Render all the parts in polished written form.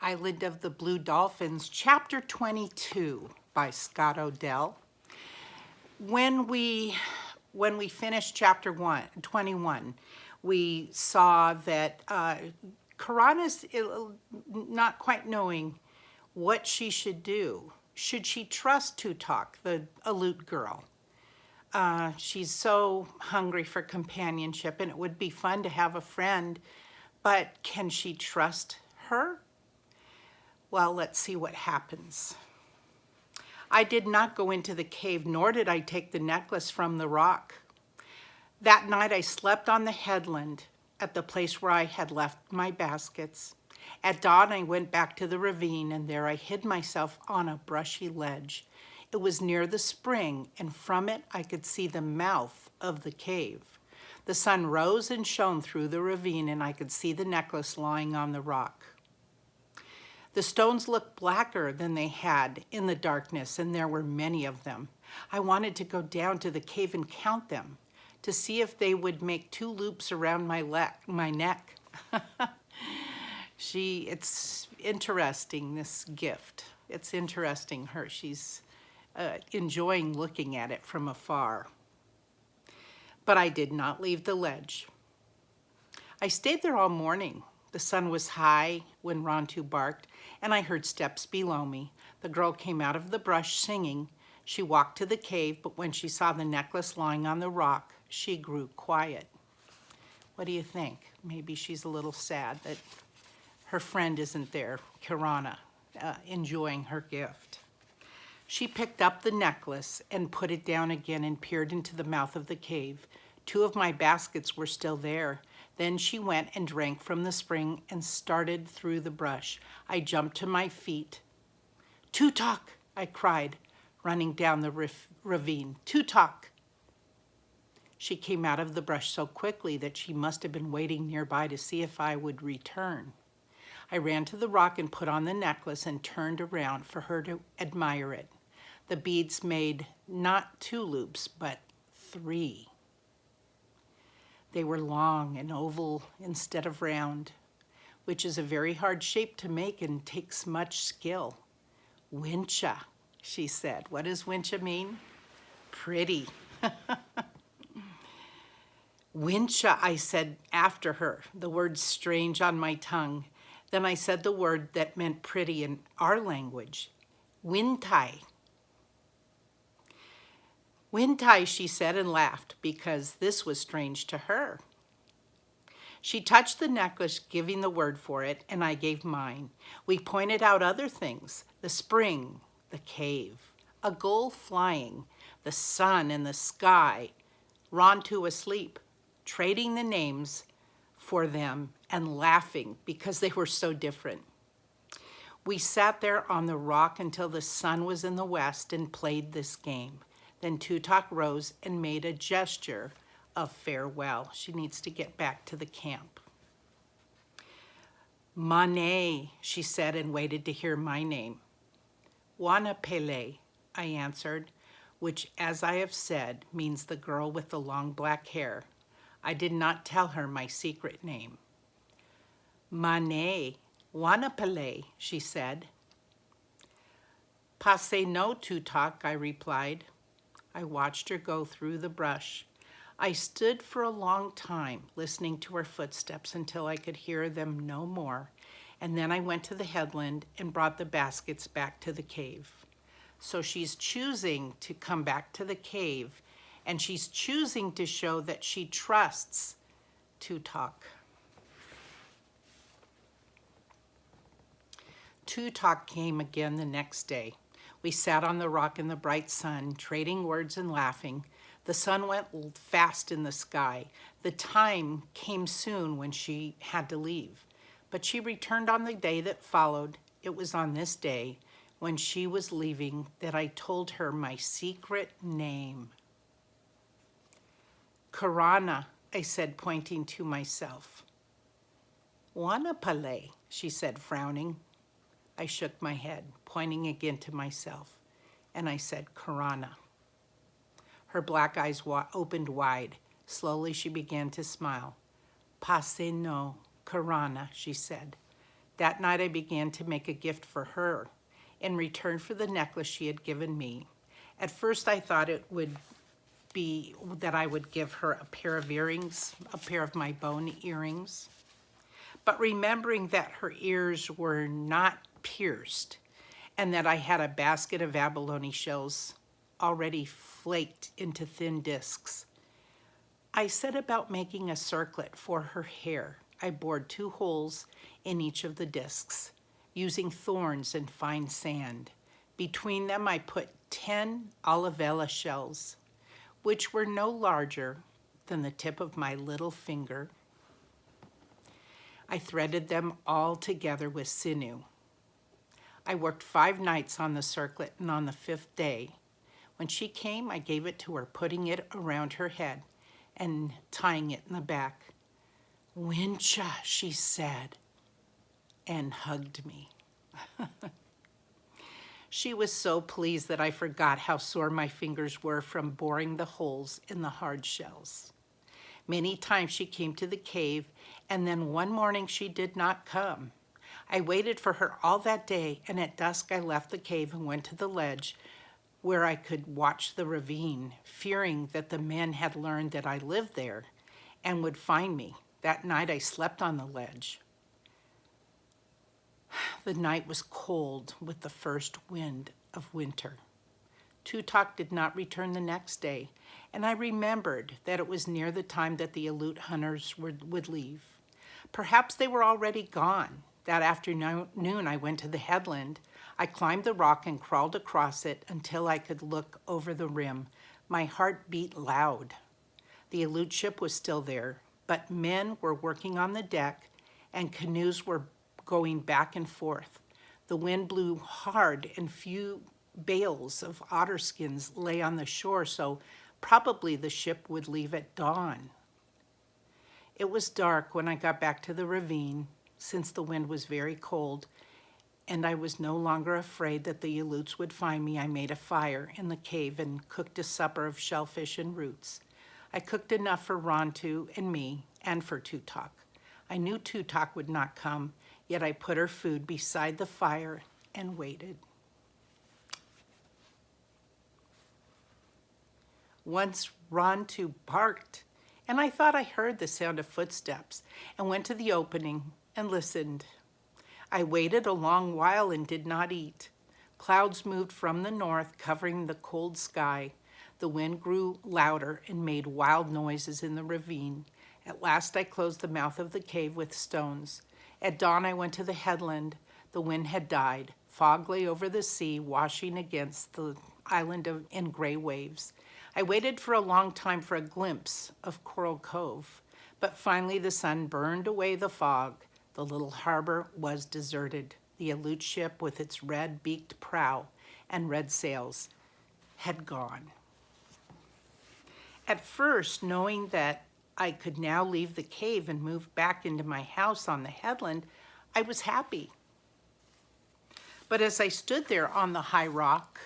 Island of the Blue Dolphins, Chapter 22 by Scott Odell. When we finished Chapter 21, we saw that Karana's not quite knowing what she should do. Should she trust Tutok, the Aleut girl? She's so hungry for companionship, and it would be fun to have a friend, but can she trust her? Well, let's see what happens. I did not go into the cave, nor did I take the necklace from the rock. That night I slept on the headland at the place where I had left my baskets. At dawn I went back to the ravine, and there I hid myself on a brushy ledge. It was near the spring, and from it I could see the mouth of the cave. The sun rose and shone through the ravine, and I could see the necklace lying on the rock. The stones looked blacker than they had in the darkness, and there were many of them. I wanted to go down to the cave and count them, to see if they would make 2 loops around my neck. It's interesting, this gift. It's interesting her. She's enjoying looking at it from afar. But I did not leave the ledge. I stayed there all morning. The sun was high when Rontu barked, and I heard steps below me. The girl came out of the brush singing. She walked to the cave, but when she saw the necklace lying on the rock, she grew quiet. What do you think? Maybe she's a little sad that her friend isn't there, Karana, enjoying her gift. She picked up the necklace and put it down again and peered into the mouth of the cave. 2 of my baskets were still there. Then she went and drank from the spring and started through the brush. I jumped to my feet. "Tutok!" I cried, running down the ravine. "Tutok!" She came out of the brush so quickly that she must have been waiting nearby to see if I would return. I ran to the rock and put on the necklace and turned around for her to admire it. The beads made not 2 loops, but 3. They were long and oval instead of round, which is a very hard shape to make and takes much skill. "Wincha," she said. What does wincha mean? Pretty. "Wincha," I said after her, the word strange on my tongue. Then I said the word that meant pretty in our language, "Wintai." "Wintai," she said, and laughed because this was strange to her. She touched the necklace, giving the word for it, and I gave mine. We pointed out other things: the spring, the cave, a gull flying, the sun and the sky, Rontu asleep, trading the names for them and laughing because they were so different. We sat there on the rock until the sun was in the west and played this game. Then Tutok rose and made a gesture of farewell. She needs to get back to the camp. "Mane," she said, and waited to hear my name. "Wanapele," I answered, which, as I have said, means the girl with the long black hair. I did not tell her my secret name. "Mane, Wanapele," she said. "Passe no, Tutok," I replied. I watched her go through the brush. I stood for a long time, listening to her footsteps until I could hear them no more, and then I went to the headland and brought the baskets back to the cave. So she's choosing to come back to the cave, and she's choosing to show that she trusts Tutok. Tutok came again the next day. We sat on the rock in the bright sun, trading words and laughing. The sun went fast in the sky. The time came soon when she had to leave, but she returned on the day that followed. It was on this day, when she was leaving, that I told her my secret name. "Karana," I said, pointing to myself. "Wanapale," she said, frowning. I shook my head, pointing again to myself, and I said, "Karana." Her black eyes opened wide. Slowly she began to smile. "Passe no, Karana," she said. That night I began to make a gift for her in return for the necklace she had given me. At first I thought it would be that I would give her a pair of earrings, a pair of my bone earrings. But remembering that her ears were not pierced and that I had a basket of abalone shells already flaked into thin discs, I set about making a circlet for her hair. I bored 2 holes in each of the discs, using thorns and fine sand. Between them I put 10 olivella shells, which were no larger than the tip of my little finger. I threaded them all together with sinew. I worked 5 nights on the circlet, and on the 5th day, when she came, I gave it to her, putting it around her head and tying it in the back. "Wincha," she said, and hugged me. She was so pleased that I forgot how sore my fingers were from boring the holes in the hard shells. Many times she came to the cave, and then one morning she did not come. I waited for her all that day, and at dusk I left the cave and went to the ledge where I could watch the ravine, fearing that the men had learned that I lived there and would find me. That night I slept on the ledge. The night was cold with the first wind of winter. Tutok did not return the next day, and I remembered that it was near the time that the Aleut hunters would leave. Perhaps they were already gone. That afternoon I went to the headland. I climbed the rock and crawled across it until I could look over the rim. My heart beat loud. The Aleut ship was still there, but men were working on the deck and canoes were going back and forth. The wind blew hard and few bales of otter skins lay on the shore, so probably the ship would leave at dawn. It was dark when I got back to the ravine, since the wind was very cold, and I was no longer afraid that the Aleuts would find me. I made a fire in the cave and cooked a supper of shellfish and roots. I cooked enough for Rontu and me, and for Tutok. I knew Tutok would not come, yet I put her food beside the fire and waited. Once Rontu barked, and I thought I heard the sound of footsteps, and went to the opening and listened. I waited a long while and did not eat. Clouds moved from the north, covering the cold sky. The wind grew louder and made wild noises in the ravine. At last I closed the mouth of the cave with stones. At dawn I went to the headland. The wind had died. Fog lay over the sea, washing against the island in gray waves. I waited for a long time for a glimpse of Coral Cove, but finally the sun burned away the fog. The little harbor was deserted. The Aleut ship with its red-beaked prow and red sails had gone. At first, knowing that I could now leave the cave and move back into my house on the headland, I was happy. But as I stood there on the high rock,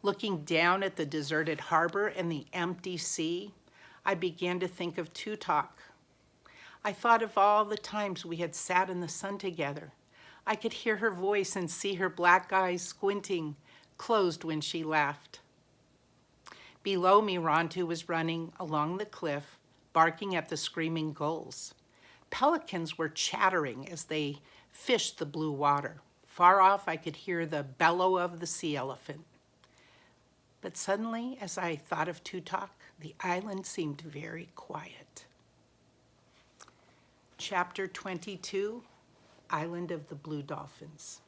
looking down at the deserted harbor and the empty sea, I began to think of Tutok. I thought of all the times we had sat in the sun together. I could hear her voice and see her black eyes squinting closed when she laughed. Below me, Rontu was running along the cliff, barking at the screaming gulls. Pelicans were chattering as they fished the blue water. Far off, I could hear the bellow of the sea elephant. But suddenly, as I thought of Tutok, the island seemed very quiet. Chapter 22, Island of the Blue Dolphins.